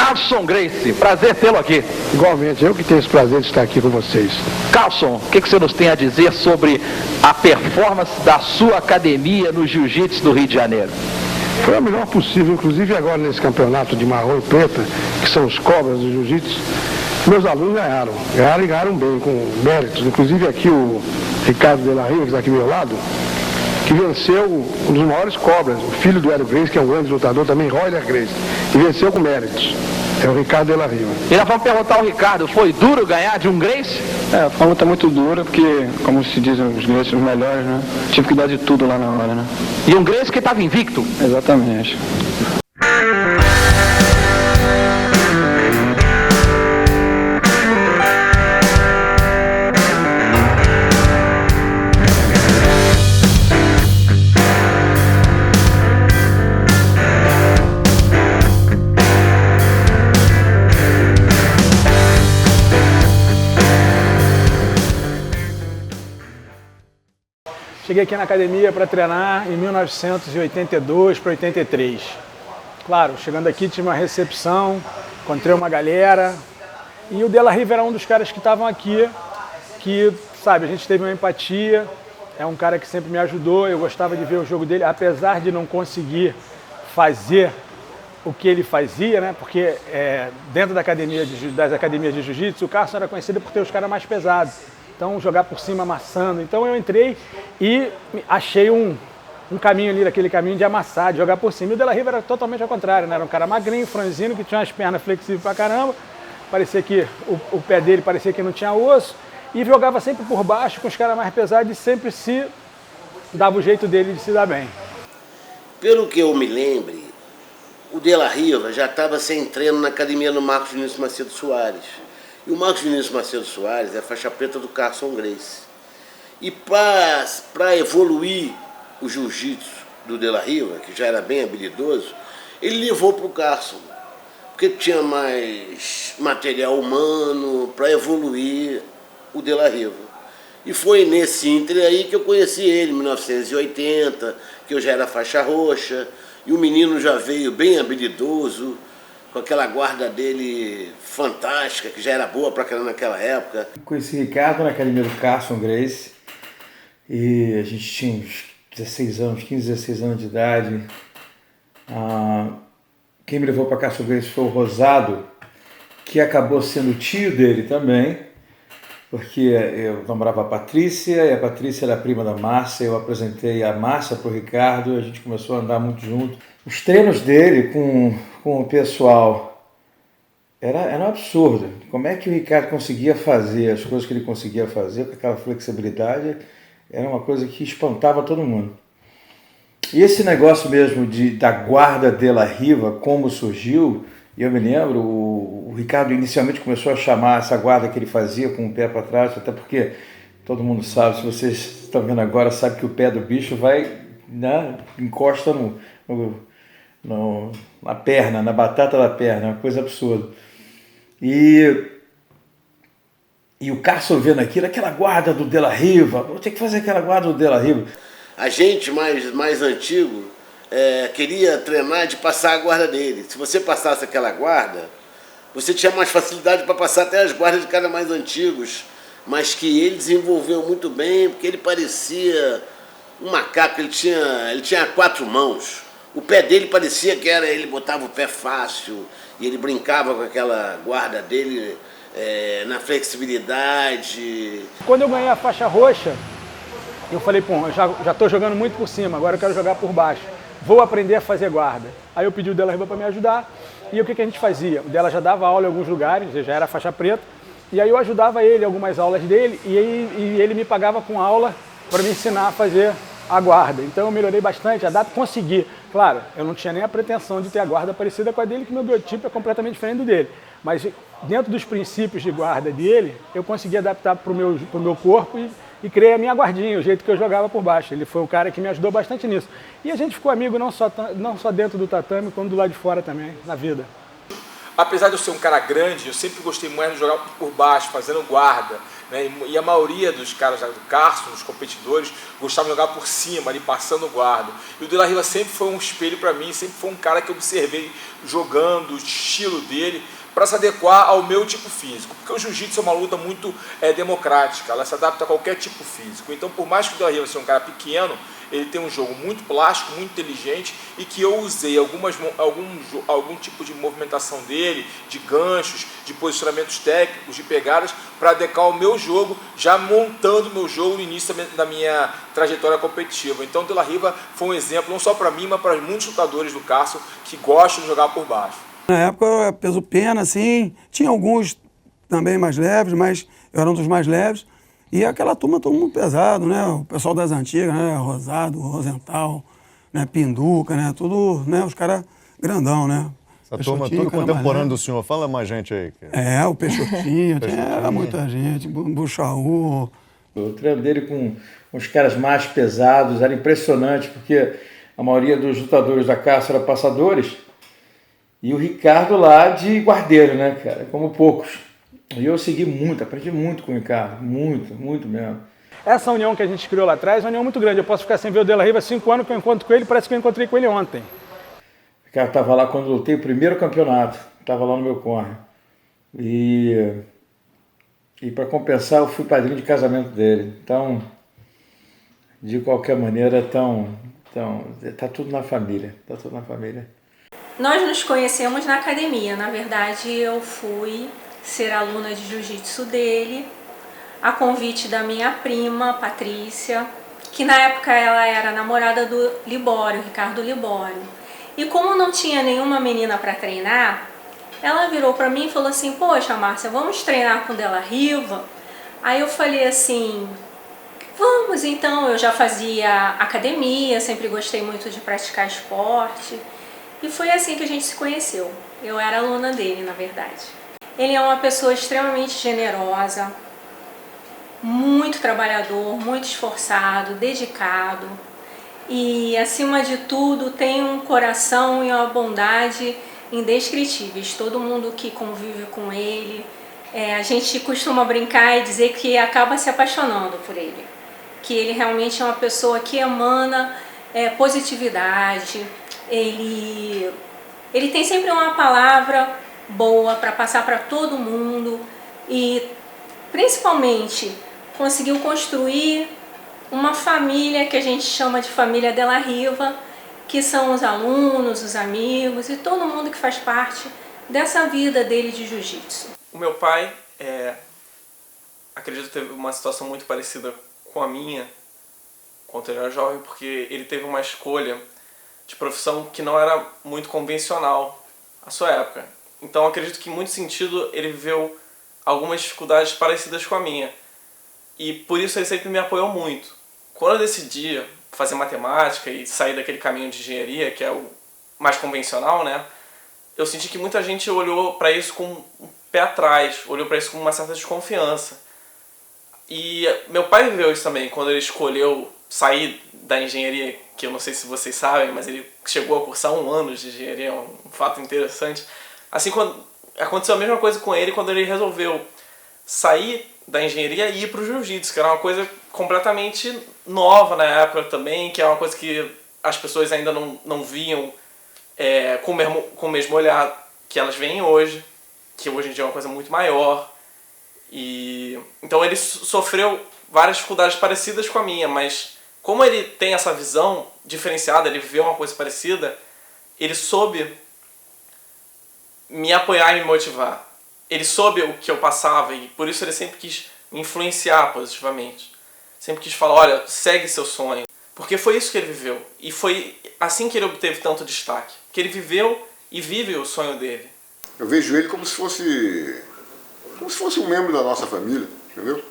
Carlson Gracie, prazer tê-lo aqui. Igualmente, eu que tenho esse prazer de estar aqui com vocês. Carlson, o que você nos tem a dizer sobre a performance da sua academia no Jiu-Jitsu do Rio de Janeiro? Foi a melhor possível, inclusive agora nesse campeonato de marrom e preta, que são os cobras do Jiu-Jitsu, meus alunos ganharam e ganharam bem, com méritos. Inclusive aqui o Ricardo de la Riva, que está aqui ao meu lado, que venceu um dos maiores cobras, o filho do Hélio Gracie, que é um grande lutador também, Royler Gracie, e venceu com méritos. É o Ricardo de la Riva. E nós vamos perguntar ao Ricardo, foi duro ganhar de um Gracie? Foi uma luta muito dura, porque, como se dizem os Gracie, os melhores, né? Tive que dar de tudo lá na hora, né? E um Gracie que estava invicto? Exatamente. Cheguei aqui na academia para treinar em 1982 para 83. Claro, chegando aqui tive uma recepção, encontrei uma galera e o De la Riva era um dos caras que estavam aqui, que, sabe, a gente teve uma empatia, é um cara que sempre me ajudou, eu gostava de ver o jogo dele, apesar de não conseguir fazer o que ele fazia, né? Porque dentro das academias de jiu-jitsu, o Carlson era conhecido por ter os caras mais pesados. Então, jogar por cima amassando. Então, eu entrei e achei um caminho ali, aquele caminho de amassar, de jogar por cima. E o De la Riva era totalmente ao contrário, né? Era um cara magrinho, franzino, que tinha as pernas flexíveis pra caramba. Parecia que o pé dele parecia que não tinha osso. E jogava sempre por baixo, com os caras mais pesados, e sempre se dava o jeito dele de se dar bem. Pelo que eu me lembre, o De la Riva já estava sem treino na academia do Marcos Vinícius Macedo Soares. E o Marcos Vinícius Macedo Soares é a faixa preta do Carlson Gracie. E para evoluir o jiu-jitsu do De la Riva, que já era bem habilidoso, ele levou para o Carlson, porque tinha mais material humano para evoluir o De la Riva. E foi nesse íntere aí que eu conheci ele, em 1980, que eu já era faixa roxa, e o menino já veio bem habilidoso, com aquela guarda dele fantástica, que já era boa para caramba naquela época. Conheci o Ricardo na academia do Carlson Gracie, e a gente tinha uns 16 anos, 15, 16 anos de idade. Quem me levou para Carlson Gracie foi o Rosado, que acabou sendo tio dele também, porque eu namorava a Patrícia, e a Patrícia era prima da Márcia, eu apresentei a Márcia para o Ricardo, e a gente começou a andar muito junto. Os treinos dele com o pessoal era um absurdo. Como é que o Ricardo conseguia fazer as coisas que ele conseguia fazer com aquela flexibilidade, era uma coisa que espantava todo mundo. E esse negócio mesmo da guarda de la Riva, como surgiu, eu me lembro, o Ricardo inicialmente começou a chamar essa guarda que ele fazia com o pé para trás, até porque todo mundo sabe, se vocês estão vendo agora, sabe que o pé do bicho vai, né, encosta na perna, na batata da perna, uma coisa absurda. E o Carlson vendo aquilo, aquela guarda do De la Riva, vou ter que fazer aquela guarda do De la Riva. A gente mais antigo queria treinar de passar a guarda dele. Se você passasse aquela guarda, você tinha mais facilidade para passar até as guardas de cara mais antigos, mas que ele desenvolveu muito bem, porque ele parecia um macaco, ele tinha 4 mãos. O pé dele parecia que ele botava o pé fácil, e ele brincava com aquela guarda dele na flexibilidade. Quando eu ganhei a faixa roxa, eu falei, pô, eu já estou jogando muito por cima, agora eu quero jogar por baixo. Vou aprender a fazer guarda. Aí eu pedi o De la Riva para me ajudar, e o que a gente fazia? O dela já dava aula em alguns lugares, já era faixa preta, e aí eu ajudava ele em algumas aulas dele, e ele me pagava com aula para me ensinar a fazer a guarda. Então eu melhorei bastante, consegui. Claro, eu não tinha nem a pretensão de ter a guarda parecida com a dele, que meu biotipo é completamente diferente do dele. Mas dentro dos princípios de guarda dele, eu consegui adaptar para o meu corpo e criei a minha guardinha, o jeito que eu jogava por baixo. Ele foi o cara que me ajudou bastante nisso. E a gente ficou amigo não só dentro do tatame, como do lado de fora também, na vida. Apesar de eu ser um cara grande, eu sempre gostei mais de jogar por baixo, fazendo guarda. né? E a maioria dos caras do Carson, dos competidores, gostavam de jogar por cima, ali passando o guarda. E o De La Riva sempre foi um espelho para mim, sempre foi um cara que eu observei jogando, o estilo dele, para se adequar ao meu tipo físico. Porque o jiu-jitsu é uma luta muito democrática, ela se adapta a qualquer tipo físico. Então, por mais que o De La Riva seja um cara pequeno, ele tem um jogo muito plástico, muito inteligente, e que eu usei algum tipo de movimentação dele, de ganchos, de posicionamentos técnicos, de pegadas, para adequar o meu jogo, já montando o meu jogo no início da minha trajetória competitiva. Então o De La Riva foi um exemplo, não só para mim, mas para muitos lutadores do Carson que gostam de jogar por baixo. Na época eu era peso pena, assim, tinha alguns também mais leves, mas eu era um dos mais leves. E aquela turma, todo mundo pesado, né? O pessoal das antigas, né? Rosado, Rosental, né? Pinduca, né? Tudo, né? Os caras grandão, né? Essa turma tudo contemporâneo do senhor. Fala mais gente aí. O Peixotinho, era muita gente, Buchaú. O treino dele com os caras mais pesados era impressionante, porque a maioria dos lutadores da caça eram passadores, e o Ricardo lá de guardeiro, né, cara? Como poucos. E eu segui muito, aprendi muito com o Ricardo, muito mesmo. Essa união que a gente criou lá atrás é uma união muito grande. Eu posso ficar sem ver o De La Riva 5 anos que eu encontro com ele, parece que eu encontrei com ele ontem. O Ricardo estava lá quando eu lutei o primeiro campeonato, estava lá no meu corner. E para compensar, eu fui padrinho de casamento dele. Então, de qualquer maneira, tá tudo na família, Nós nos conhecemos na academia. Na verdade, eu fui ser aluna de jiu-jitsu dele, a convite da minha prima, Patrícia, que na época ela era namorada do Libório, Ricardo Libório. E como não tinha nenhuma menina para treinar, ela virou para mim e falou assim: poxa, Márcia, vamos treinar com o De La Riva? Aí eu falei assim: vamos então. Eu já fazia academia, sempre gostei muito de praticar esporte. E foi assim que a gente se conheceu. Eu era aluna dele, na verdade. Ele é uma pessoa extremamente generosa, muito trabalhador, muito esforçado, dedicado e, acima de tudo, tem um coração e uma bondade indescritíveis. Todo mundo que convive com ele, a gente costuma brincar e dizer que acaba se apaixonando por ele. Que ele realmente é uma pessoa que emana positividade, ele tem sempre uma palavra boa para passar para todo mundo e principalmente conseguiu construir uma família que a gente chama de família De La Riva, que são os alunos, os amigos e todo mundo que faz parte dessa vida dele de jiu-jitsu. O meu pai, acredito que teve uma situação muito parecida com a minha quando ele era jovem, porque ele teve uma escolha de profissão que não era muito convencional à sua época. Então acredito que em muito sentido ele viveu algumas dificuldades parecidas com a minha. E por isso ele sempre me apoiou muito. Quando eu decidi fazer matemática e sair daquele caminho de engenharia, que é o mais convencional, né? Eu senti que muita gente olhou para isso com um pé atrás, olhou para isso com uma certa desconfiança. E meu pai viveu isso também, quando ele escolheu sair da engenharia, que eu não sei se vocês sabem, mas ele chegou a cursar 1 ano de engenharia, é um fato interessante. Assim, aconteceu a mesma coisa com ele quando ele resolveu sair da engenharia e ir para o jiu-jitsu, que era uma coisa completamente nova na época também, que é uma coisa que as pessoas ainda não viam com o mesmo olhar que elas veem hoje, que hoje em dia é uma coisa muito maior. E então ele sofreu várias dificuldades parecidas com a minha, mas como ele tem essa visão diferenciada, ele viveu uma coisa parecida, ele soube me apoiar e me motivar. Ele soube o que eu passava e por isso ele sempre quis me influenciar positivamente. Sempre quis falar: olha, segue seu sonho. Porque foi isso que ele viveu. E foi assim que ele obteve tanto destaque. Que ele viveu e vive o sonho dele. Eu vejo ele como se fosse um membro da nossa família, entendeu?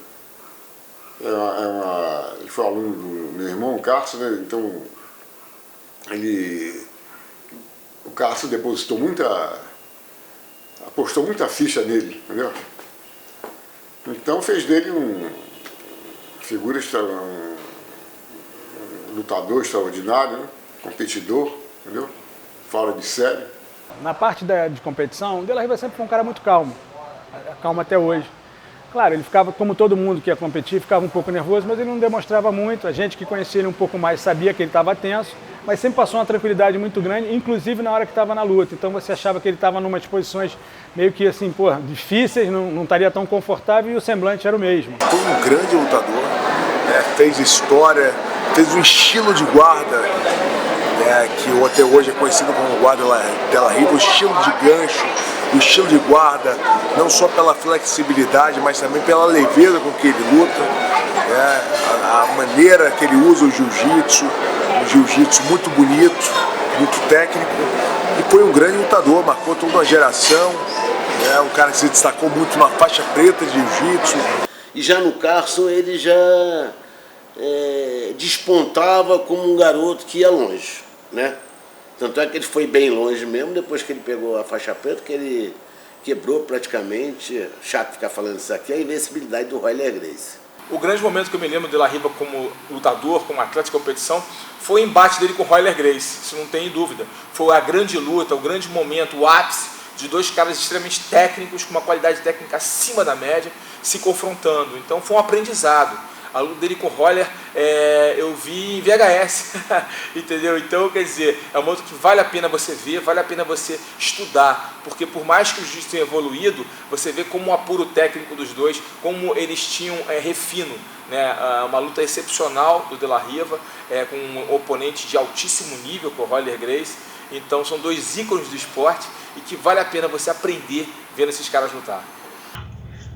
Ele foi aluno do meu irmão, o Carson, né? Então, o Carson apostou muita ficha nele, entendeu? Então fez dele um lutador extraordinário, né? Competidor, entendeu? Fora de série. Na parte de competição, o De La Riva sempre foi um cara muito calmo. Calmo até hoje. Claro, ele ficava, como todo mundo que ia competir, ficava um pouco nervoso, mas ele não demonstrava muito. A gente que conhecia ele um pouco mais sabia que ele estava tenso, mas sempre passou uma tranquilidade muito grande, inclusive na hora que estava na luta. Então você achava que ele estava em umas posições meio que assim, pô, difíceis, não estaria tão confortável e o semblante era o mesmo. Foi um grande lutador, né? Fez história, fez um estilo de guarda, né? Que até hoje é conhecido como guarda Della Riva, o estilo de gancho, o estilo de guarda, não só pela flexibilidade, mas também pela leveza com que ele luta, né? A maneira que ele usa o jiu-jitsu, muito bonito, muito técnico, e foi um grande lutador, marcou toda uma geração, né? Um cara que se destacou muito na faixa preta de jiu-jitsu. E já no Carson ele já despontava como um garoto que ia longe, né? Tanto é que ele foi bem longe mesmo, depois que ele pegou a faixa preta, que ele quebrou praticamente, chato ficar falando isso aqui, a invencibilidade do Royler Gracie. O grande momento que eu me lembro de Della Riva como lutador, como atleta de competição, foi o embate dele com o Royler Gracie, isso não tem dúvida. Foi a grande luta, o grande momento, o ápice de dois caras extremamente técnicos, com uma qualidade técnica acima da média, se confrontando. Então foi um aprendizado. A luta dele com o Royler eu vi em VHS, entendeu? Então, quer dizer, é um momento que vale a pena você ver, vale a pena você estudar, porque por mais que o jiu-jitsu tenha evoluído, você vê como o apuro técnico dos dois, como eles tinham refino, né? Uma luta excepcional do Della Riva, com um oponente de altíssimo nível, com o Royler Gracie. Então, são dois ícones do esporte e que vale a pena você aprender vendo esses caras lutar.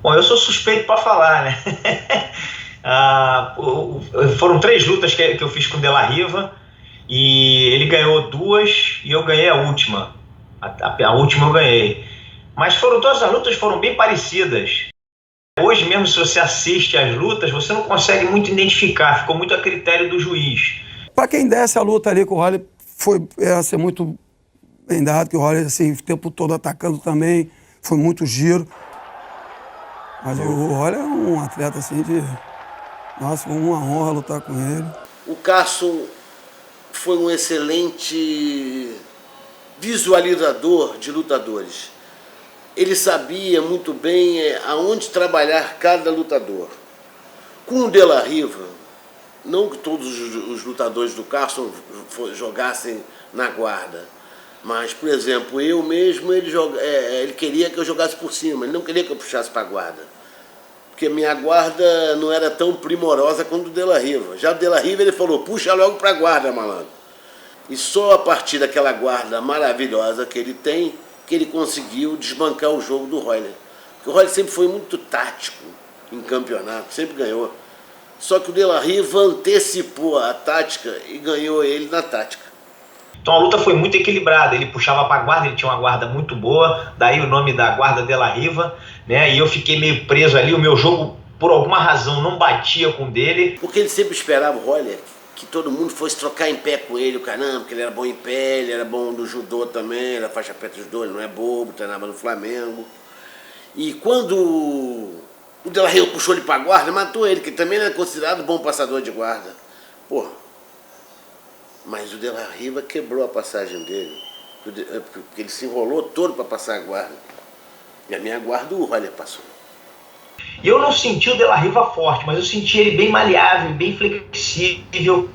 Bom, eu sou suspeito para falar, né? Foram 3 lutas que eu fiz com o Della Riva e ele ganhou 2 e eu ganhei a última. A última eu ganhei. Mas todas as lutas foram bem parecidas. Hoje mesmo, se você assiste às lutas, você não consegue muito identificar, ficou muito a critério do juiz. Para quem desse a luta ali com o Royler, ia ser muito bem dado, que o Royler assim, o tempo todo atacando também, foi muito giro. Mas o Royler é um atleta assim de... Nossa, foi uma honra lutar com ele. O Carson foi um excelente visualizador de lutadores. Ele sabia muito bem aonde trabalhar cada lutador. Com o Della Riva, não que todos os lutadores do Carson jogassem na guarda, mas, por exemplo, eu mesmo, ele queria que eu jogasse por cima, ele não queria que eu puxasse para a guarda. Porque minha guarda não era tão primorosa quanto o Della Riva. Já o Della Riva ele falou, puxa logo para a guarda, malandro. E só a partir daquela guarda maravilhosa que ele tem, que ele conseguiu desbancar o jogo do Royler. Porque o Royler sempre foi muito tático em campeonato, sempre ganhou. Só que o Della Riva antecipou a tática e ganhou ele na tática. Então a luta foi muito equilibrada, ele puxava para a guarda, ele tinha uma guarda muito boa, daí o nome da guarda Della Riva, né? E eu fiquei meio preso ali, o meu jogo, por alguma razão, não batia com o dele. Porque ele sempre esperava o Royler que todo mundo fosse trocar em pé com ele, o caramba, porque ele era bom em pé, ele era bom no judô também, era faixa preta de judô, ele não é bobo, treinava no Flamengo. E quando o Della Riva puxou ele para a guarda, matou ele, que também era considerado bom passador de guarda. Porra. Mas o Della Riva quebrou a passagem dele, porque ele se enrolou todo para passar a guarda. E a minha guarda o Royler passou. E eu não senti o Della Riva forte, mas eu senti ele bem maleável, bem flexível,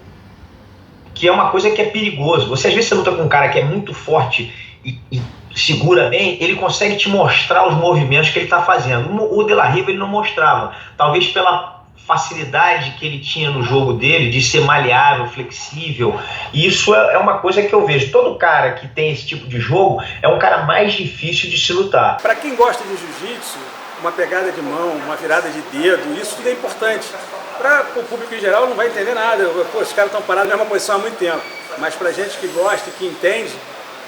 que é uma coisa que é perigoso. Você às vezes luta com um cara que é muito forte e segura bem, ele consegue te mostrar os movimentos que ele está fazendo. O Della Riva ele não mostrava, talvez pela facilidade que ele tinha no jogo dele, de ser maleável, flexível. E isso é uma coisa que eu vejo. Todo cara que tem esse tipo de jogo é um cara mais difícil de se lutar. Para quem gosta de jiu-jitsu, uma pegada de mão, uma virada de dedo, isso tudo é importante. Para o público em geral não vai entender nada. Pô, os caras estão parados na mesma posição há muito tempo. Mas para gente que gosta e que entende,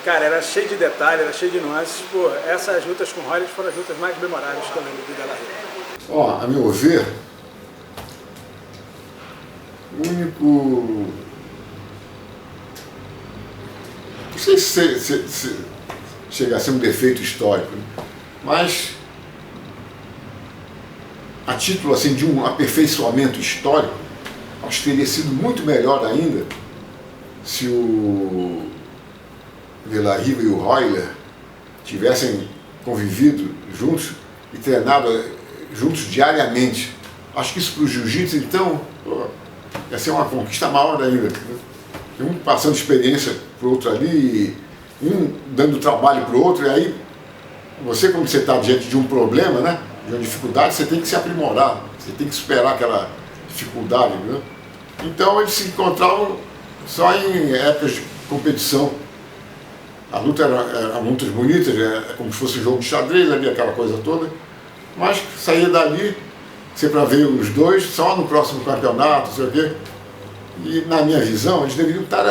cara, era cheio de detalhes, era cheio de nuances. Pô, essas lutas com o Royler foram as lutas mais memoráveis que eu lembro do Della Riva. Ó, a meu ver, o único... Não sei se chega a ser um defeito histórico, né? Mas a título assim, de um aperfeiçoamento histórico, acho que teria sido muito melhor ainda se o Della Riva e o Royler tivessem convivido juntos e treinado juntos diariamente. Acho que isso para o jiu-jitsu, então, ia ser uma conquista maior ainda. Um passando experiência para o outro ali, um dando trabalho para o outro, e aí você, quando você está diante de um problema, né, de uma dificuldade, você tem que se aprimorar, você tem que superar aquela dificuldade. Né? Então eles se encontravam só em épocas de competição. A luta era lutas bonitas, como se fosse um jogo de xadrez, havia aquela coisa toda, mas saía dali, você para ver os dois só no próximo campeonato, não sei o quê. E na minha visão, eles deveriam estar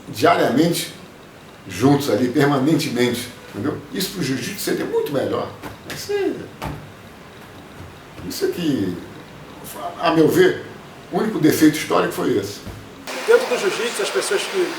diariamente juntos ali, permanentemente. Entendeu? Isso para o jiu-jitsu seria muito melhor. Isso aqui, a meu ver, o único defeito histórico foi esse. Dentro do jiu-jitsu, as pessoas que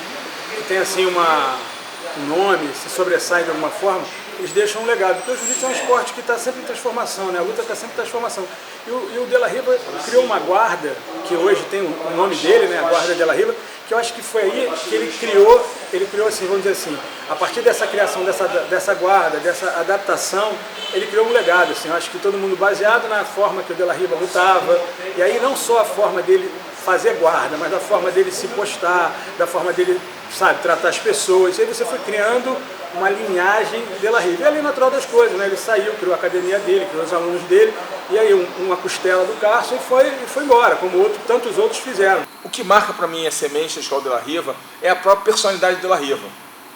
têm assim um nome, se sobressaem de alguma forma, eles deixam um legado. Porque o jiu-jitsu é um esporte que está sempre em transformação, né? A luta está sempre em transformação. E o De La Riva criou uma guarda, que hoje tem o nome dele, né? A Guarda De La Riva, que eu acho que foi aí que ele criou assim, vamos dizer assim, a partir dessa criação, dessa guarda, dessa adaptação, ele criou um legado, assim, eu acho que todo mundo baseado na forma que o De La Riva lutava, e aí não só a forma dele fazer guarda, mas da forma dele se postar, da forma dele, sabe, tratar as pessoas, e aí você foi criando uma linhagem De La Riva. E ali natural das coisas, né? Ele saiu, criou a academia dele, criou os alunos dele, e aí uma costela do Carson e foi embora, como tantos outros fizeram. O que marca para mim a semente da escola De La Riva é a própria personalidade de De La Riva.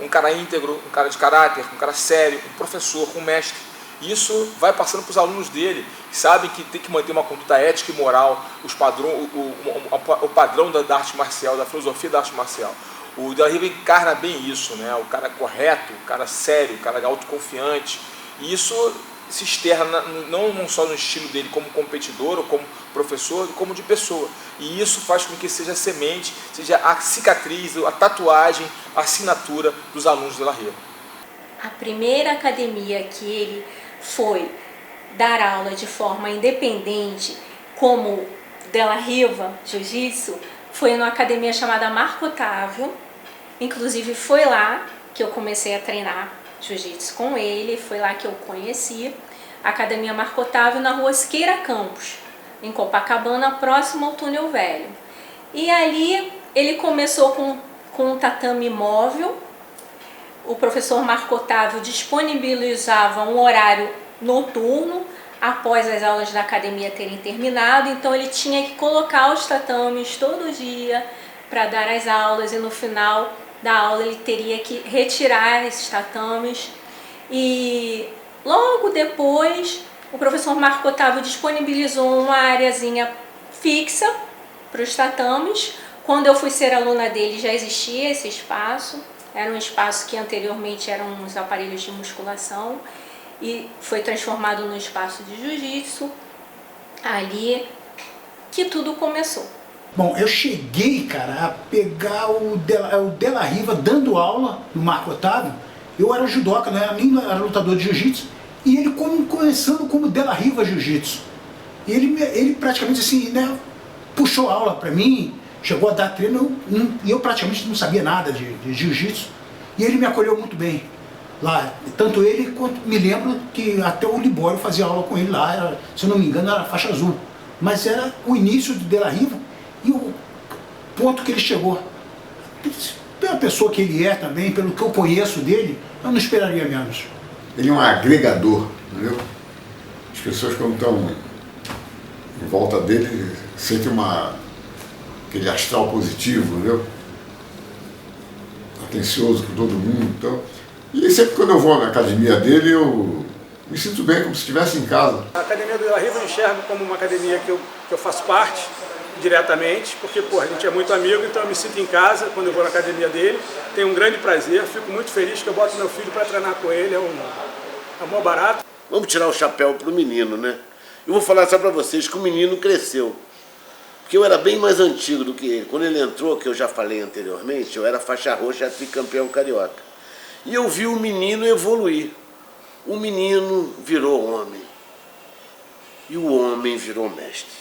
Um cara íntegro, um cara de caráter, um cara sério, um professor, um mestre. E isso vai passando para os alunos dele, que sabem que tem que manter uma conduta ética e moral, o padrão da arte marcial, da filosofia da arte marcial. O De La Riva encarna bem isso, né? O cara correto, o cara sério, o cara autoconfiante. E isso se externa não só no estilo dele como competidor ou como professor, como de pessoa. E isso faz com que seja a semente, seja a cicatriz, a tatuagem, a assinatura dos alunos de De La Riva. A primeira academia que ele foi dar aula de forma independente, como De La Riva Jiu-Jitsu, foi numa academia chamada Marco Otávio. Inclusive foi lá que eu comecei a treinar jiu-jitsu com ele, foi lá que eu conheci a Academia Marco Otávio na rua Siqueira Campos, em Copacabana, próximo ao Túnel Velho. E ali ele começou com um tatame móvel. O professor Marco Otávio disponibilizava um horário noturno após as aulas da academia terem terminado, então ele tinha que colocar os tatames todo dia para dar as aulas, e no final da aula ele teria que retirar esses tatames. E logo depois o professor Marco Otávio disponibilizou uma areazinha fixa para os tatames. Quando eu fui ser aluna dele já existia esse espaço, era um espaço que anteriormente eram uns aparelhos de musculação e foi transformado num espaço de jiu-jitsu, ali que tudo começou. Bom, eu cheguei, cara, a pegar o De La Riva dando aula no Marco Otávio. Eu era judoca, nem era lutador de jiu-jitsu, e ele começando como De La Riva Jiu-Jitsu. E ele praticamente assim, né, puxou aula pra mim, chegou a dar treino, e eu praticamente não sabia nada de jiu-jitsu, e ele me acolheu muito bem lá. Tanto ele quanto me lembro que até o Libório fazia aula com ele lá, se eu não me engano era faixa azul. Mas era o início do De La Riva. E o ponto que ele chegou, pela pessoa que ele é também, pelo que eu conheço dele, eu não esperaria menos. Ele é um agregador, entendeu? As pessoas quando estão em volta dele sentem aquele astral positivo, entendeu? Atencioso com todo mundo. Então, e sempre quando eu vou na academia dele, eu me sinto bem, como se estivesse em casa. A Academia do De La Riva eu enxergo como uma academia que eu faço parte diretamente, porque a gente é muito amigo, então eu me sinto em casa quando eu vou na academia dele, tenho um grande prazer, fico muito feliz que eu boto meu filho para treinar com ele, é um maior barato. Vamos tirar o chapéu pro menino, né? Eu vou falar só para vocês que o menino cresceu, porque eu era bem mais antigo do que ele. Quando ele entrou, que eu já falei anteriormente, eu era faixa roxa, tricampeão carioca. E eu vi o menino evoluir. O menino virou homem. E o homem virou mestre.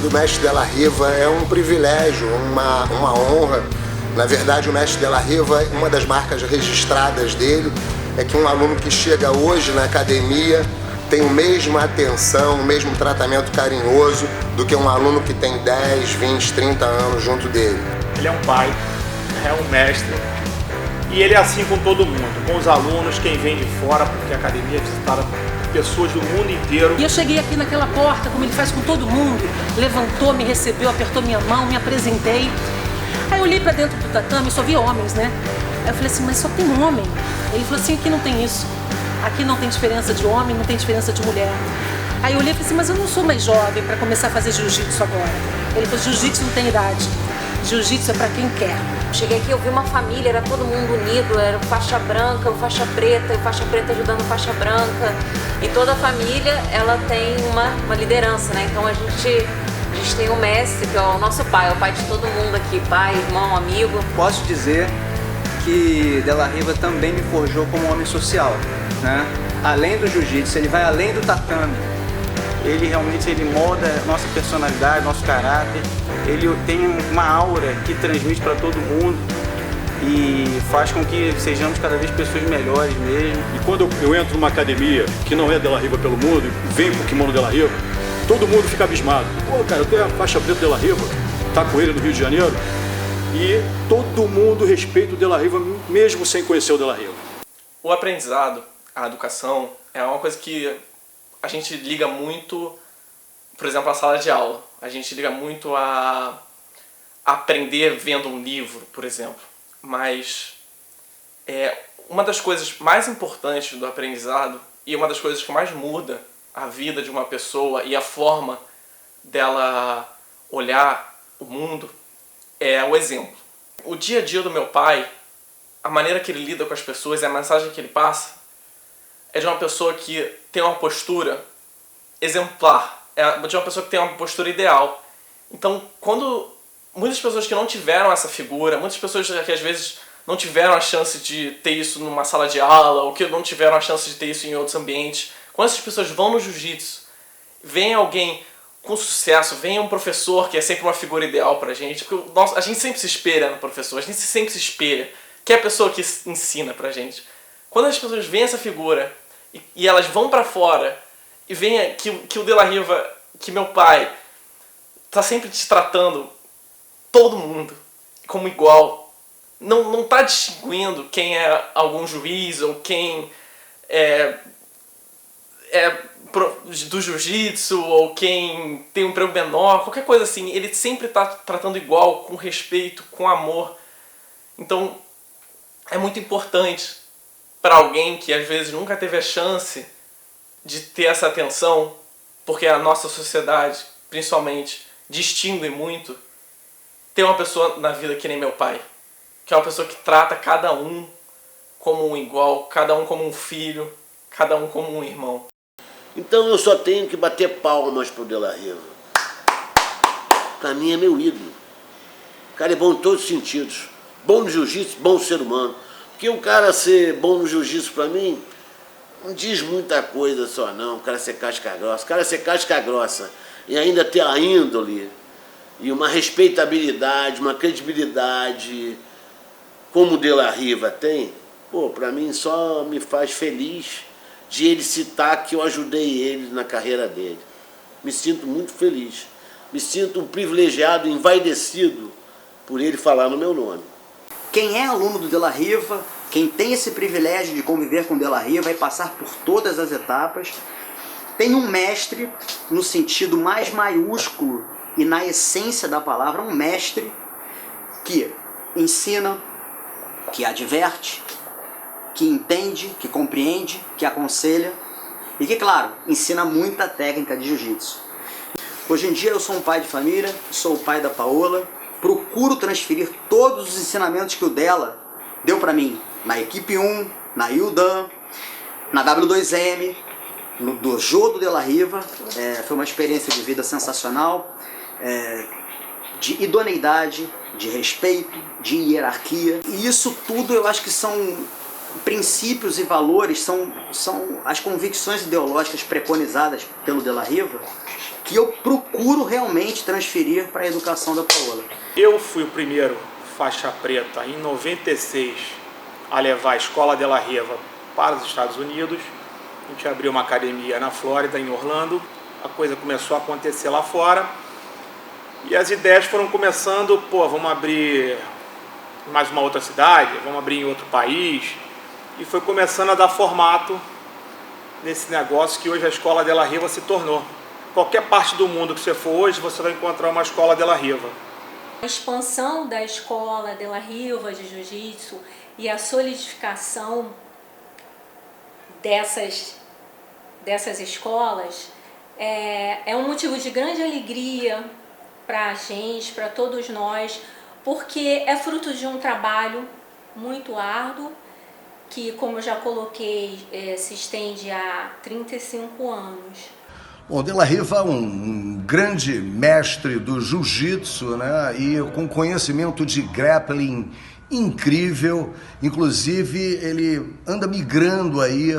do mestre Della Riva é um privilégio, uma honra. Na verdade, o mestre Della Riva, uma das marcas registradas dele, é que um aluno que chega hoje na academia tem a mesma atenção, o mesmo tratamento carinhoso do que um aluno que tem 10, 20, 30 anos junto dele. Ele é um pai, é um mestre, e ele é assim com todo mundo, com os alunos, quem vem de fora, porque a academia é visitada por pessoas do mundo inteiro. E eu cheguei aqui naquela porta, como ele faz com todo mundo, levantou, me recebeu, apertou minha mão, me apresentei. Aí eu olhei pra dentro do tatame e só vi homens, né? Aí eu falei assim, mas só tem homem. Ele falou assim, aqui não tem isso. Aqui não tem diferença de homem, não tem diferença de mulher. Aí eu olhei e falei assim, mas eu não sou mais jovem para começar a fazer jiu-jitsu agora. Ele falou, jiu-jitsu não tem idade. Jiu-jitsu é para quem quer. Cheguei aqui, eu vi uma família, era todo mundo unido, era o faixa branca, o faixa preta, e o faixa preta ajudando o faixa branca. E toda a família, ela tem uma liderança, né? Então a gente tem o mestre, que é o nosso pai, é o pai de todo mundo aqui, pai, irmão, amigo. Posso dizer que Della Riva também me forjou como homem social, né? Além do jiu-jitsu, ele vai além do tatame. Ele realmente molda nossa personalidade, nosso caráter. Ele tem uma aura que transmite para todo mundo e faz com que sejamos cada vez pessoas melhores mesmo. E quando eu entro numa academia que não é Della Riva pelo mundo, venho com o kimono Della Riva, todo mundo fica abismado. Pô, cara, eu tenho a faixa preta Della Riva, tá com ele no Rio de Janeiro, e todo mundo respeita o Della Riva, mesmo sem conhecer o Della Riva. O aprendizado, a educação, é uma coisa que a gente liga muito, por exemplo, a sala de aula. A gente liga muito a aprender vendo um livro, por exemplo. Mas uma das coisas mais importantes do aprendizado e uma das coisas que mais muda a vida de uma pessoa e a forma dela olhar o mundo é o exemplo. O dia a dia do meu pai, a maneira que ele lida com as pessoas e a mensagem que ele passa é de uma pessoa que tem uma postura exemplar, é de uma pessoa que tem uma postura ideal. Então, quando muitas pessoas que não tiveram essa figura, muitas pessoas que às vezes não tiveram a chance de ter isso numa sala de aula, ou que não tiveram a chance de ter isso em outros ambientes, quando essas pessoas vão no jiu-jitsu, vem alguém com sucesso, vem um professor que é sempre uma figura ideal pra gente, porque a gente sempre se espelha no professor, a gente sempre se espelha, que é a pessoa que ensina pra gente. Quando as pessoas veem essa figura e elas vão pra fora e veem que o Della Riva, que meu pai, tá sempre te tratando todo mundo como igual, não tá distinguindo quem é algum juiz ou quem é do jiu-jitsu ou quem tem um emprego menor, qualquer coisa assim, ele sempre tá tratando igual, com respeito, com amor. Então é muito importante para alguém que às vezes nunca teve a chance de ter essa atenção, porque a nossa sociedade, principalmente, distingue muito, ter uma pessoa na vida que nem meu pai, que é uma pessoa que trata cada um como um igual, cada um como um filho, cada um como um irmão. Então eu só tenho que bater palmas pro Della Riva. Pra mim é meu ídolo. O cara é bom em todos os sentidos. Bom no jiu-jitsu, bom ser humano. Porque o cara ser bom no jiu-jitsu pra mim não diz muita coisa só não. O cara ser casca grossa. O cara ser casca grossa e ainda ter a índole e uma respeitabilidade, uma credibilidade como o Della Riva tem, pô, pra mim só me faz feliz de ele citar que eu ajudei ele na carreira dele. Me sinto muito feliz. Me sinto um privilegiado, envaidecido por ele falar no meu nome. Quem é aluno do Della Riva, quem tem esse privilégio de conviver com o Della Riva e passar por todas as etapas, tem um mestre no sentido mais maiúsculo e na essência da palavra, um mestre que ensina, que adverte, que entende, que compreende, que aconselha e que, claro, ensina muita técnica de jiu-jitsu. Hoje em dia eu sou um pai de família, sou o pai da Paola, procuro transferir todos os ensinamentos que o Della deu para mim na Equipe 1, na Yudan, na W2M, no dojo do Della Riva. Foi uma experiência de vida sensacional, de idoneidade, de respeito, de hierarquia. E isso tudo eu acho que são princípios e valores, são as convicções ideológicas preconizadas pelo Della Riva, que eu procuro realmente transferir para a educação da Paola. Eu fui o primeiro faixa preta em 96 a levar a Escola de la Riva para os Estados Unidos. A gente abriu uma academia na Flórida, em Orlando. A coisa começou a acontecer lá fora. E as ideias foram começando, vamos abrir mais uma outra cidade, vamos abrir em outro país. E foi começando a dar formato nesse negócio que hoje a Escola de la Riva se tornou. Qualquer parte do mundo que você for hoje, você vai encontrar uma Escola de la Riva. A expansão da Escola de la Riva de Jiu-Jitsu e a solidificação dessas escolas é um motivo de grande alegria para a gente, para todos nós, porque é fruto de um trabalho muito árduo, que, como eu já coloquei, se estende há 35 anos. Bom, De la Riva, um grande mestre do jiu-jitsu, né? E com conhecimento de grappling incrível. Inclusive, ele anda migrando aí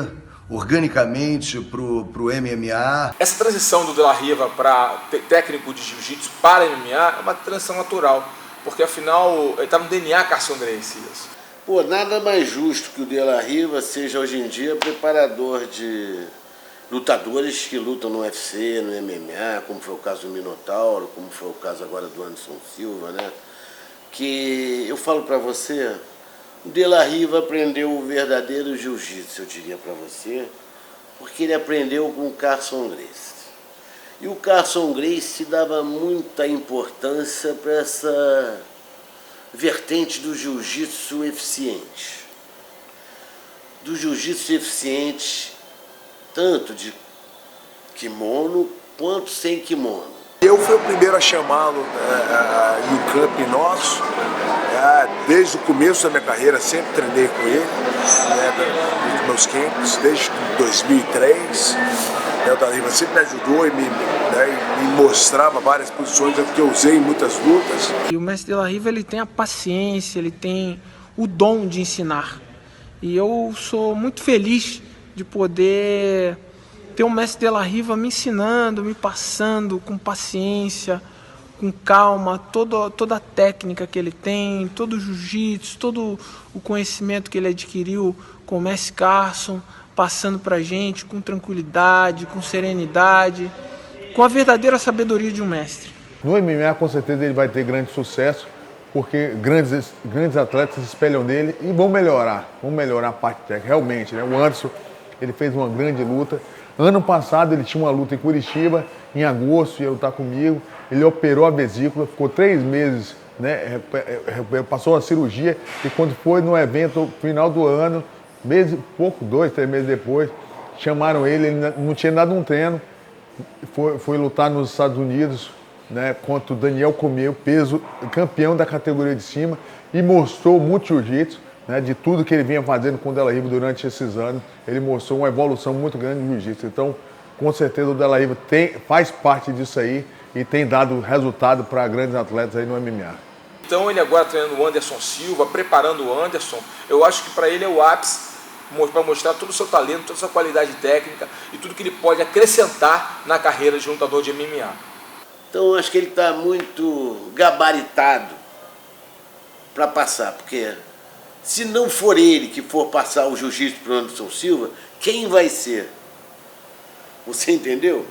organicamente pro MMA. Essa transição do De la Riva para técnico de jiu-jitsu para MMA é uma transição natural, porque afinal ele está no DNA Carson Gracie. Pô, nada mais justo que o De la Riva seja hoje em dia preparador de lutadores que lutam no UFC, no MMA, como foi o caso do Minotauro, como foi o caso agora do Anderson Silva, né? Que eu falo para você, o De la Riva aprendeu o verdadeiro jiu-jitsu, eu diria para você, porque ele aprendeu com o Carson Gracie. E o Carson Gracie dava muita importância para essa vertente do jiu-jitsu eficiente. Do jiu-jitsu eficiente, tanto de kimono quanto sem kimono. Eu fui o primeiro a chamá-lo no camp nosso. Desde o começo da minha carreira, sempre treinei com ele, nos meus camps, desde 2003. O De la Riva sempre me ajudou e me mostrava várias posições que eu usei em muitas lutas. E o mestre De la Riva, ele tem a paciência, ele tem o dom de ensinar. E eu sou muito feliz de poder ter um mestre De la Riva me ensinando, me passando com paciência, com calma, toda a técnica que ele tem, todo o jiu-jitsu, todo o conhecimento que ele adquiriu com o mestre Carson, passando pra gente com tranquilidade, com serenidade, com a verdadeira sabedoria de um mestre. No MMA, com certeza, ele vai ter grande sucesso, porque grandes atletas se espelham nele e vão melhorar a parte técnica, realmente, né? O Anderson, ele fez uma grande luta. Ano passado ele tinha uma luta em Curitiba, em agosto, ia lutar comigo. Ele operou a vesícula, ficou 3 meses, né? Passou uma cirurgia e quando foi no evento final do ano, 2, 3 meses depois, chamaram ele não tinha dado um treino, foi lutar nos Estados Unidos, né, contra o Daniel Cormier, peso campeão da categoria de cima, e mostrou muito jiu-jitsu. Né, de tudo que ele vinha fazendo com o De la Riva durante esses anos, ele mostrou uma evolução muito grande no jiu-jitsu. Então, com certeza, o De la Riva faz parte disso aí e tem dado resultado para grandes atletas aí no MMA. Então, ele agora treinando o Anderson Silva, preparando o Anderson, eu acho que para ele é o ápice para mostrar todo o seu talento, toda a sua qualidade técnica e tudo que ele pode acrescentar na carreira de lutador de MMA. Então, eu acho que ele está muito gabaritado para passar, porque se não for ele que for passar o jiu-jitsu para o Anderson Silva, quem vai ser? Você entendeu?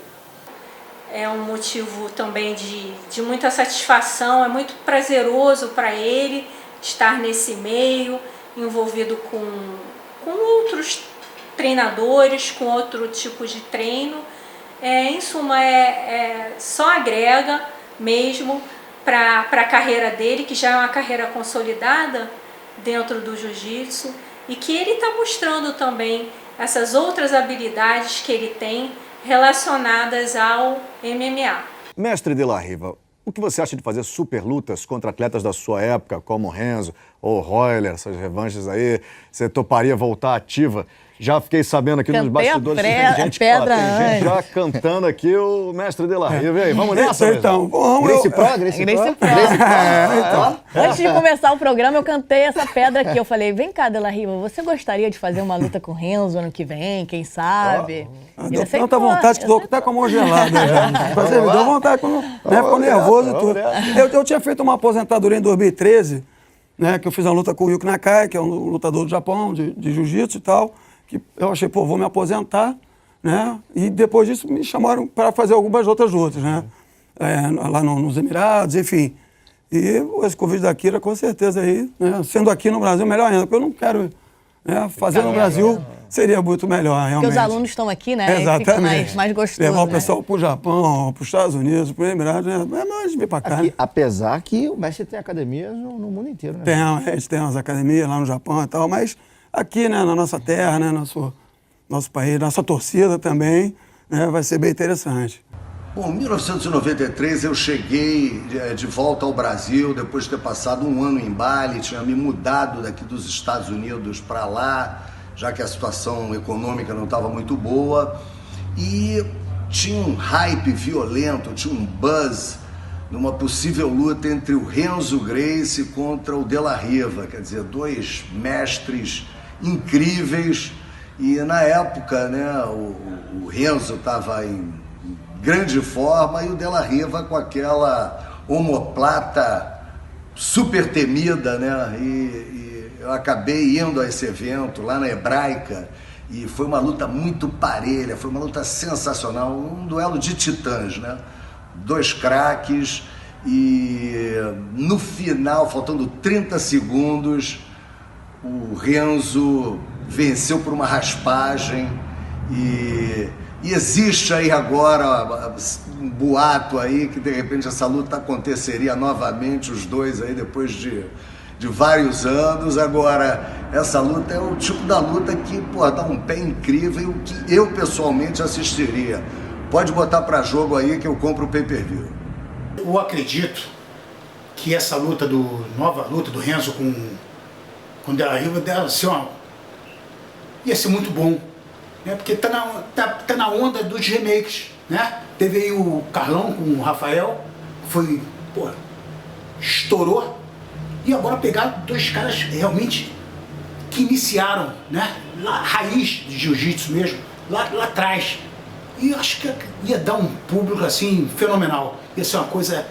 É um motivo também de muita satisfação, é muito prazeroso para ele estar nesse meio, envolvido com outros treinadores, com outro tipo de treino. Em suma, só agrega mesmo para a carreira dele, que já é uma carreira consolidada dentro do jiu-jitsu, e que ele está mostrando também essas outras habilidades que ele tem relacionadas ao MMA. Mestre De la Riva, o que você acha de fazer super lutas contra atletas da sua época, como Renzo ou Royler, essas revanches aí? Você toparia voltar ativa Já fiquei sabendo aqui nos bastidores que tem gente, pedra tem gente já cantando aqui o mestre De La Riva. E aí, vamos nessa? Então, Gracie Pro? Antes de começar o programa, eu cantei essa pedra aqui. Eu falei, vem cá, De La Riva, você gostaria de fazer uma luta com o Renzo ano que vem? Quem sabe? Deu tanta vontade que tô até com a mão gelada já. Me deu vontade, ficou nervoso e tudo. Eu tinha feito uma aposentadoria em 2013, né, que eu fiz uma luta com o Yuki Nakai, que é um lutador do Japão, de jiu-jitsu e tal, que eu achei, pô, vou me aposentar, né, e depois disso me chamaram para fazer algumas outras lutas, né, lá nos Emirados, enfim. E esse convite da Kira, com certeza aí, né, sendo aqui no Brasil, melhor ainda, porque eu não quero, né, fazer no Brasil seria muito melhor, realmente. Porque os alunos estão aqui, né? Exatamente. Fica mais gostoso. Levar o né? pessoal para o Japão, para os Estados Unidos, para o Emirados, né? É mais vir para cá. Aqui, né? apesar que o mestre tem academias no mundo inteiro, né? A gente tem umas academias lá no Japão e tal, mas aqui, né, na nossa terra, né, nosso país, nossa torcida também, né, vai ser bem interessante. Bom, em 1993 eu cheguei de volta ao Brasil, depois de ter passado um ano em Bali, tinha me mudado daqui dos Estados Unidos para lá, já que a situação econômica não estava muito boa, e tinha um hype violento, tinha um buzz numa possível luta entre o Renzo Gracie contra o De La Riva, quer dizer, dois mestres incríveis, e na época, né, o Renzo estava em grande forma e o De La Riva com aquela omoplata super temida, né, e eu acabei indo a esse evento lá na Hebraica e foi uma luta muito parelha, foi uma luta sensacional, um duelo de titãs, né? Dois craques e no final, faltando 30 segundos, o Renzo venceu por uma raspagem e existe aí agora um boato aí que de repente essa luta aconteceria novamente, os dois aí depois de vários anos. Agora, essa luta é o tipo da luta que, pô, dá um pé incrível, que eu pessoalmente assistiria. Pode botar pra jogo aí que eu compro o pay-per-view. Eu acredito que essa luta nova luta do Renzo com o De La Riva dela, assim, ó, ia ser muito bom, né? Porque tá na onda dos remakes, né? Teve aí o Carlão com o Rafael, foi, pô, estourou. E agora pegar dois caras realmente que iniciaram, né? Lá, raiz de jiu-jitsu mesmo, lá atrás. E eu acho que ia dar um público assim fenomenal. Ia ser uma coisa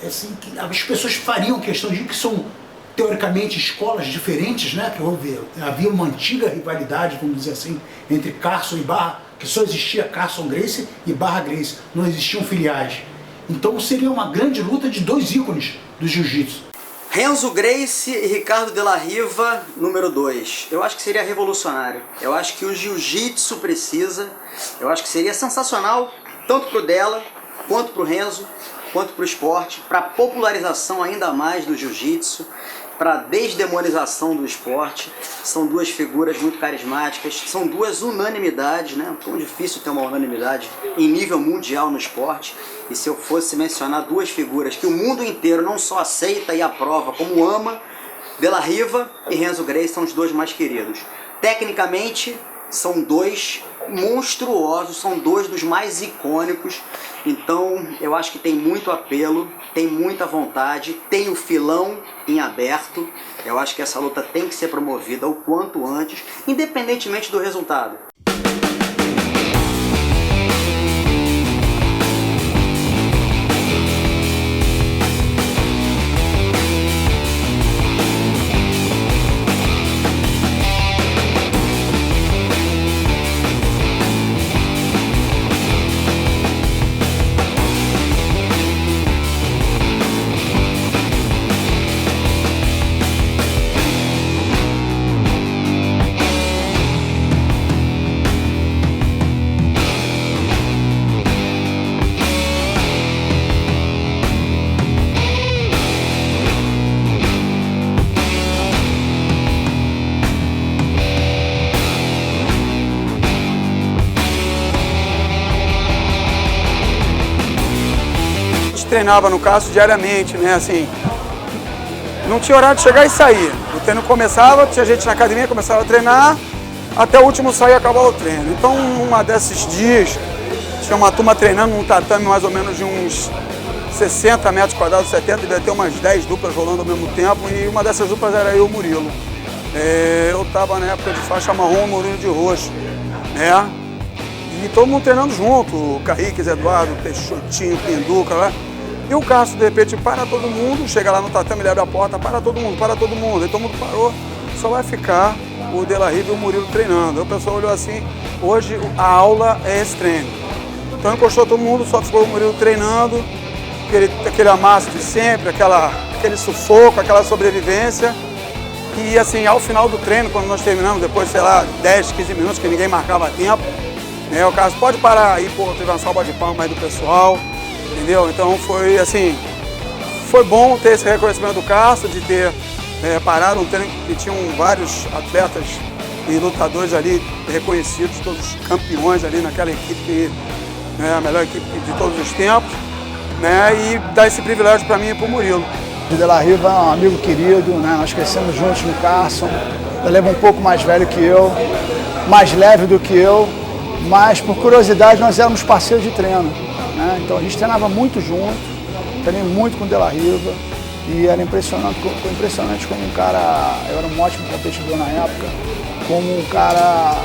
assim que as pessoas fariam questão de que são teoricamente escolas diferentes, né? Que havia uma antiga rivalidade, vamos dizer assim, entre Carson e Barra, que só existia Carson Gracie e Barra Gracie, não existiam filiais. Então seria uma grande luta de dois ícones do jiu-jitsu. Renzo Gracie e Ricardo De La Riva, número 2. Eu acho que seria revolucionário. Eu acho que o jiu-jitsu precisa. Eu acho que seria sensacional, tanto pro Della, quanto pro Renzo, quanto pro esporte, para popularização ainda mais do jiu-jitsu, para desdemonização do esporte. São duas figuras muito carismáticas, são duas unanimidades, né? Tão difícil ter uma unanimidade em nível mundial no esporte. E se eu fosse mencionar duas figuras que o mundo inteiro não só aceita e aprova, como ama, De La Riva e Renzo Gracie são os dois mais queridos. Tecnicamente, são dois monstruosos, são dois dos mais icônicos. Então, eu acho que tem muito apelo, tem muita vontade, tem o filão em aberto. Eu acho que essa luta tem que ser promovida o quanto antes, independentemente do resultado. Treinava, no caso, diariamente, né, assim, não tinha horário de chegar e sair. O treino começava, tinha gente na academia, começava a treinar, até o último sair e acabar o treino. Então, uma desses dias, tinha uma turma treinando num tatame mais ou menos de uns 60 metros quadrados, 70, devia ter umas 10 duplas rolando ao mesmo tempo, e uma dessas duplas era eu e o Murilo. Eu estava na época de faixa marrom, o Murilo de roxo, né? E todo mundo treinando junto, o Kaique, Eduardo, Peixotinho, Pinduca, né? E o Cássio, de repente, para todo mundo, chega lá no tatame, ele abre a porta, para todo mundo. Aí todo mundo parou, só vai ficar o De La Riva e o Murilo treinando. Aí o pessoal olhou assim, hoje a aula é esse treino. Então encostou todo mundo, só ficou o Murilo treinando, aquele amasso de sempre, aquele sufoco, aquela sobrevivência. E assim, ao final do treino, quando nós terminamos, depois, sei lá, 10, 15 minutos, que ninguém marcava tempo, né, o Cássio pode parar aí, pô, teve uma salva de palmas aí do pessoal, entendeu? Então foi assim, foi bom ter esse reconhecimento do Cássio, de ter parado um treino que tinham vários atletas e lutadores ali reconhecidos, todos campeões ali naquela equipe que é a melhor equipe de todos os tempos, né, e dar esse privilégio para mim e para o Murilo. O De La Riva é um amigo querido, né? Nós crescemos juntos no Carson. Ele é um pouco mais velho que eu, mais leve do que eu, mas por curiosidade nós éramos parceiros de treino, né? Então a gente treinava muito junto, treinei muito com o De La Riva e era impressionante como um cara, eu era um ótimo competidor na época, como um cara,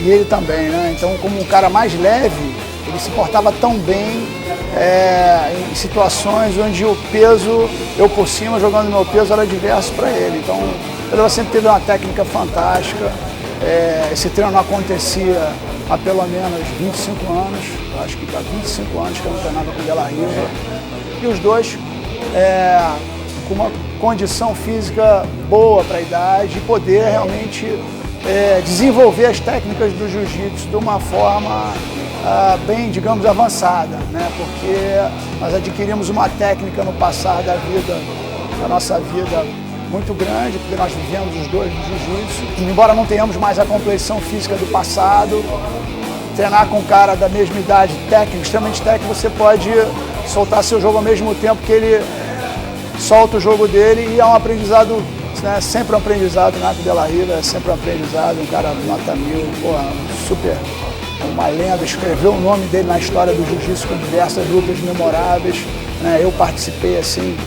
e ele também, né? Então como um cara mais leve, ele se portava tão bem em situações onde o peso, eu por cima jogando meu peso, era diverso para ele. Então ele sempre teve uma técnica fantástica. Esse treino não acontecia há pelo menos 25 anos, acho que há 25 anos que eu não treinava com o De La Riva. E os dois com uma condição física boa para a idade e poder realmente desenvolver as técnicas do jiu-jitsu de uma forma bem, digamos, avançada, né? Porque nós adquirimos uma técnica no passar da nossa vida muito grande, porque nós vivemos os dois no jiu-jitsu. E embora não tenhamos mais a complexão física do passado, treinar com um cara da mesma idade, técnico, extremamente técnico, você pode soltar seu jogo ao mesmo tempo que ele solta o jogo dele, e é um aprendizado, né? Sempre um aprendizado, né? O De La Riva é sempre um aprendizado, um cara nota 1000, super, uma lenda, escreveu o nome dele na história do jiu-jitsu com diversas lutas memoráveis, né? Eu participei assim,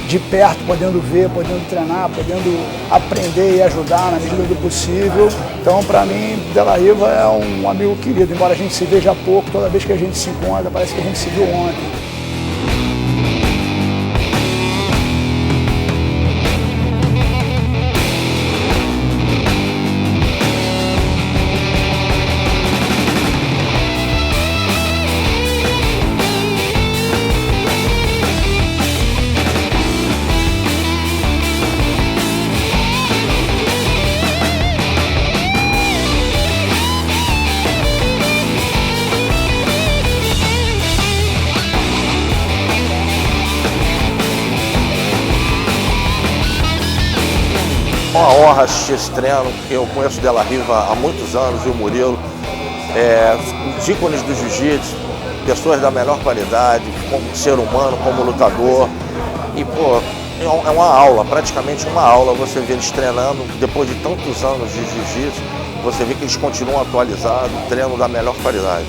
de perto, podendo ver, podendo treinar, podendo aprender e ajudar na medida do possível. Então, para mim, De La Riva é um amigo querido, embora a gente se veja pouco, toda vez que a gente se encontra, parece que a gente se viu ontem. Uma honra assistir esse treino, porque eu conheço o De La Riva há muitos anos e o Murilo, os ícones do jiu-jitsu, pessoas da melhor qualidade, como ser humano, como lutador. E, pô, é uma aula, praticamente uma aula, você vê eles treinando, depois de tantos anos de jiu-jitsu, você vê que eles continuam atualizados, treino da melhor qualidade.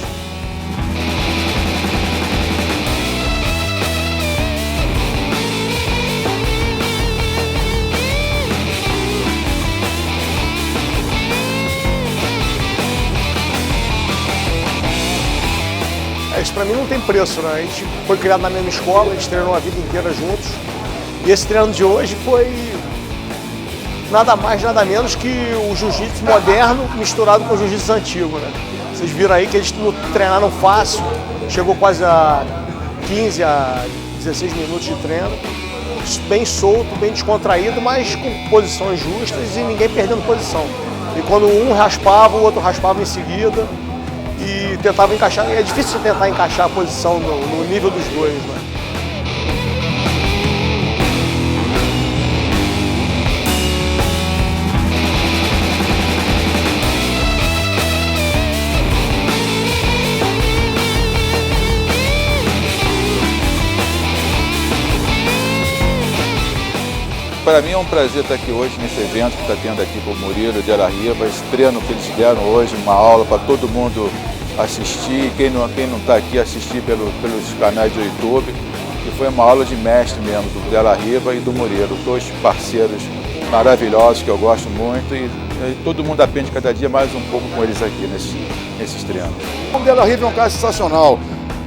Isso pra mim não tem preço, né? A gente foi criado na mesma escola, a gente treinou a vida inteira juntos. E esse treino de hoje foi nada mais, nada menos que o jiu-jitsu moderno misturado com o jiu-jitsu antigo, né? Vocês viram aí que eles treinaram fácil, chegou quase a 15 a 16 minutos de treino. Bem solto, bem descontraído, mas com posições justas e ninguém perdendo posição. E quando um raspava, o outro raspava em seguida. E tentava encaixar, é difícil tentar encaixar a posição no nível dos dois, né? Para mim é um prazer estar aqui hoje nesse evento que está tendo aqui com o Murilo, De La Riva, esse treino que eles deram hoje, uma aula para todo mundo assistir, quem não está aqui assistir pelos canais do YouTube, que foi uma aula de mestre mesmo, do De La Riva e do Murilo, dois parceiros maravilhosos que eu gosto muito e todo mundo aprende cada dia mais um pouco com eles aqui nesses treinos. O De La Riva é um cara sensacional,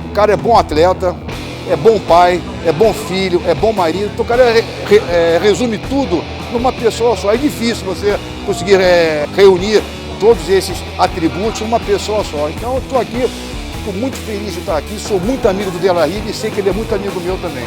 o cara é bom atleta, é bom pai, é bom filho, é bom marido, então o cara resume tudo numa pessoa só. É difícil você conseguir reunir todos esses atributos numa pessoa só. Então eu estou aqui, estou muito feliz de estar aqui, sou muito amigo do De La Riva e sei que ele é muito amigo meu também.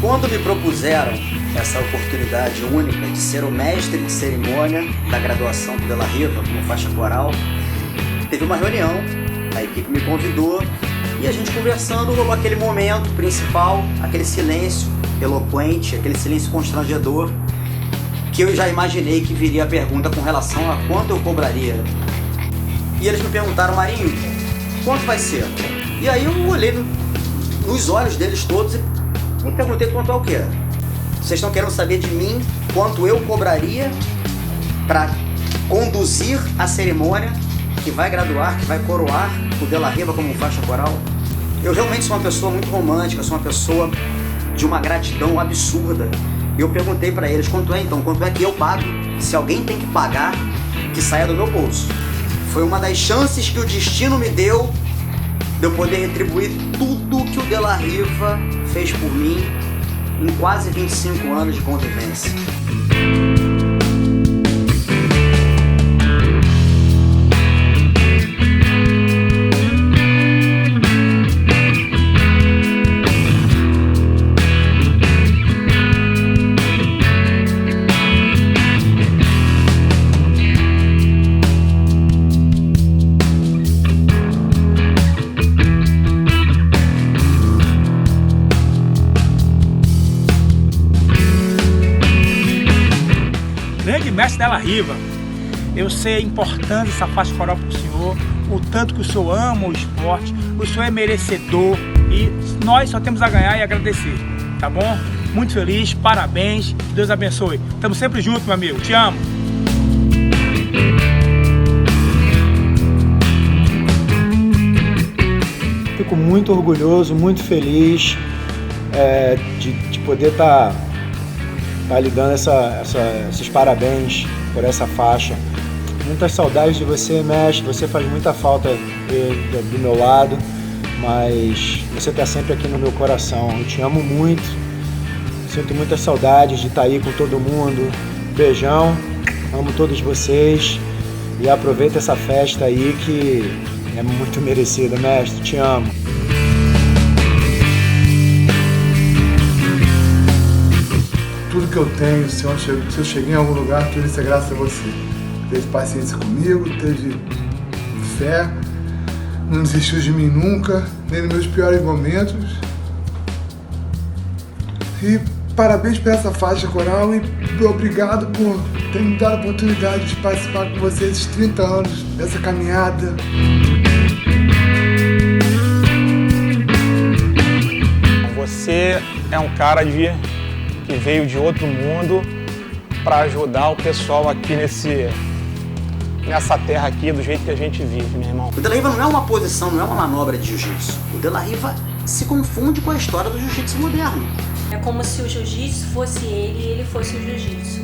Quando me propuseram essa oportunidade única de ser o mestre de cerimônia da graduação do De La Riva como faixa coral, teve uma reunião, a equipe me convidou e a gente conversando rolou aquele momento principal, aquele silêncio eloquente, aquele silêncio constrangedor, que eu já imaginei que viria a pergunta com relação a quanto eu cobraria. E eles me perguntaram: Marinho, quanto vai ser? E aí eu olhei nos olhos deles todos e me perguntei: quanto é o quê? Vocês estão querendo saber de mim quanto eu cobraria para conduzir a cerimônia que vai graduar, que vai coroar o De La Riva como faixa coral? Eu realmente sou uma pessoa muito romântica, sou uma pessoa de uma gratidão absurda. E eu perguntei para eles: quanto é então? Quanto é que eu pago? Se alguém tem que pagar, que saia do meu bolso. Foi uma das chances que o destino me deu de eu poder retribuir tudo que o De La Riva fez por mim em quase 25 anos de convivência. Grande mestre De La Riva, eu sei a importância dessa faixa coral para o senhor, o tanto que o senhor ama o esporte, o senhor é merecedor e nós só temos a ganhar e agradecer, tá bom? Muito feliz, parabéns, Deus abençoe. Estamos sempre juntos, meu amigo, te amo. Fico muito orgulhoso, muito feliz de poder estar lhe dando esses parabéns por essa faixa. Muitas saudades de você, mestre, você faz muita falta do meu lado, mas você está sempre aqui no meu coração. Eu te amo muito, sinto muitas saudades de estar aí com todo mundo. Beijão, amo todos vocês e aproveita essa festa aí que é muito merecida, mestre, te amo. Tudo que eu tenho, se eu cheguei em algum lugar, tudo isso é graças a você. Teve paciência comigo, teve fé, não desistiu de mim nunca, nem nos meus piores momentos. E parabéns por essa faixa coral e obrigado por ter me dado a oportunidade de participar com você esses 30 anos dessa caminhada. Você é um cara que veio de outro mundo para ajudar o pessoal aqui nessa terra aqui, do jeito que a gente vive, meu irmão. O De La Riva não é uma posição, não é uma manobra de jiu-jitsu. O De La Riva se confunde com a história do jiu-jitsu moderno. É como se o jiu-jitsu fosse ele e ele fosse o jiu-jitsu.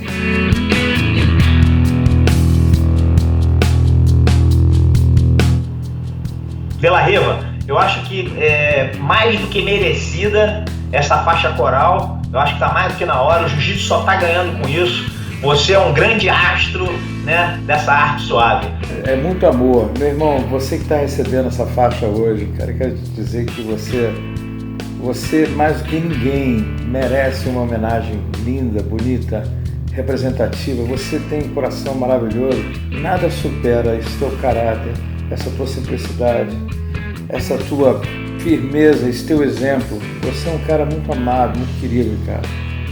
De La Riva, eu acho que é mais do que merecida essa faixa coral. Eu acho que está mais do que na hora, o jiu-jitsu só está ganhando com isso. Você é um grande astro, né, dessa arte suave. É muito amor. Meu irmão, você que está recebendo essa faixa hoje, cara, eu quero te dizer que você mais do que ninguém merece uma homenagem linda, bonita representativa, você tem um coração maravilhoso. Nada supera esse teu caráter, essa tua simplicidade, essa tua firmeza, esse teu exemplo. Você é um cara muito amado, muito querido, cara.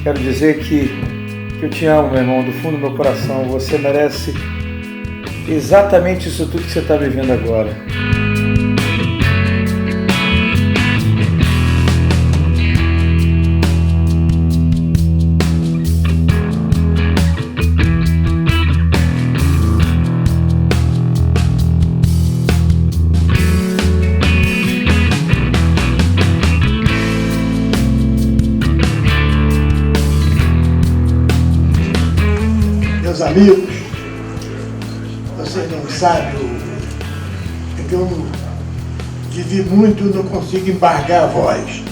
Quero dizer que eu te amo, meu irmão, do fundo do meu coração. Você merece exatamente isso tudo que você está vivendo agora. Meus amigos, vocês não sabem, é que eu vivi muito e não consigo embargar a voz,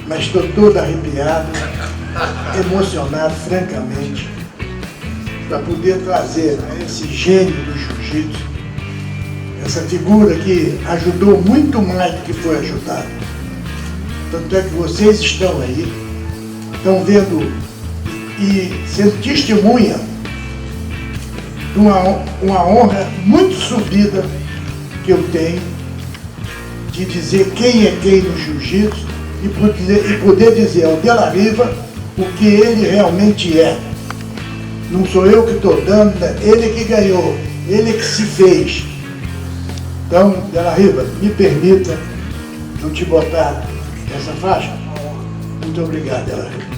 mas estou todo arrepiado, emocionado, francamente, para poder trazer esse gênio do jiu-jitsu, essa figura que ajudou muito mais do que foi ajudado. Tanto é que vocês estão aí, estão vendo e sendo testemunha de uma honra muito subida que eu tenho de dizer quem é quem no jiu-jitsu e poder dizer ao De La Riva o que ele realmente é. Não sou eu que estou dando, ele que ganhou, ele que se fez. Então, De La Riva, me permita eu te botar essa faixa. Muito obrigado, De La Riva.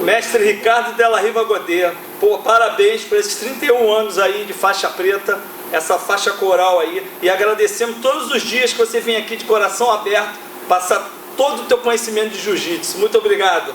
Mestre Ricardo De La Riva Godet, pô, parabéns por esses 31 anos aí de faixa preta, essa faixa coral aí, e agradecemos todos os dias que você vem aqui de coração aberto, passar todo o teu conhecimento de jiu-jitsu. Muito obrigado.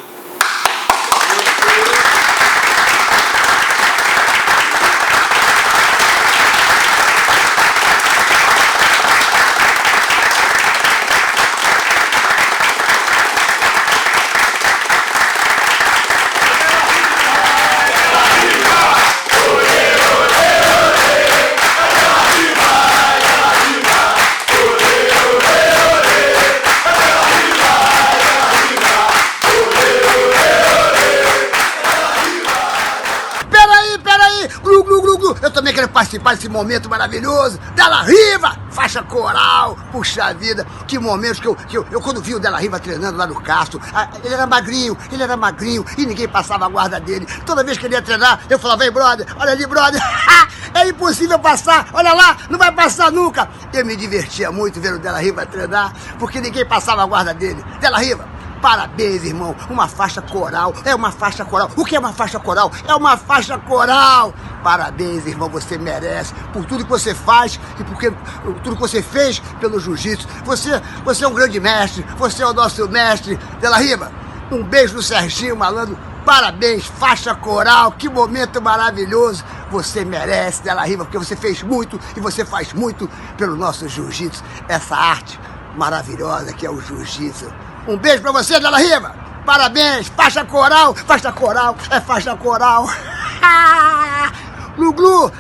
Eu também quero participar desse momento maravilhoso. De La Riva, faixa coral, puxa vida, que momentos que eu quando vi o De La Riva treinando lá no Castro, ele era magrinho e ninguém passava a guarda dele. Toda vez que ele ia treinar, eu falava, vem brother, olha ali brother, é impossível passar, olha lá, não vai passar nunca. Eu me divertia muito vendo o De La Riva treinar, porque ninguém passava a guarda dele. De La Riva, parabéns, irmão. Uma faixa coral. É uma faixa coral. O que é uma faixa coral? É uma faixa coral. Parabéns, irmão. Você merece. Por tudo que você faz e por tudo que você fez pelo jiu-jitsu. Você é um grande mestre. Você é o nosso mestre. De La Riva, um beijo no Serginho, malandro. Parabéns, faixa coral. Que momento maravilhoso. Você merece, De La Riva, porque você fez muito e você faz muito pelo nosso jiu-jitsu. Essa arte maravilhosa que é o jiu-jitsu. Um beijo pra você, De La Riva. Parabéns, faixa coral, é faixa coral. Glu, glu.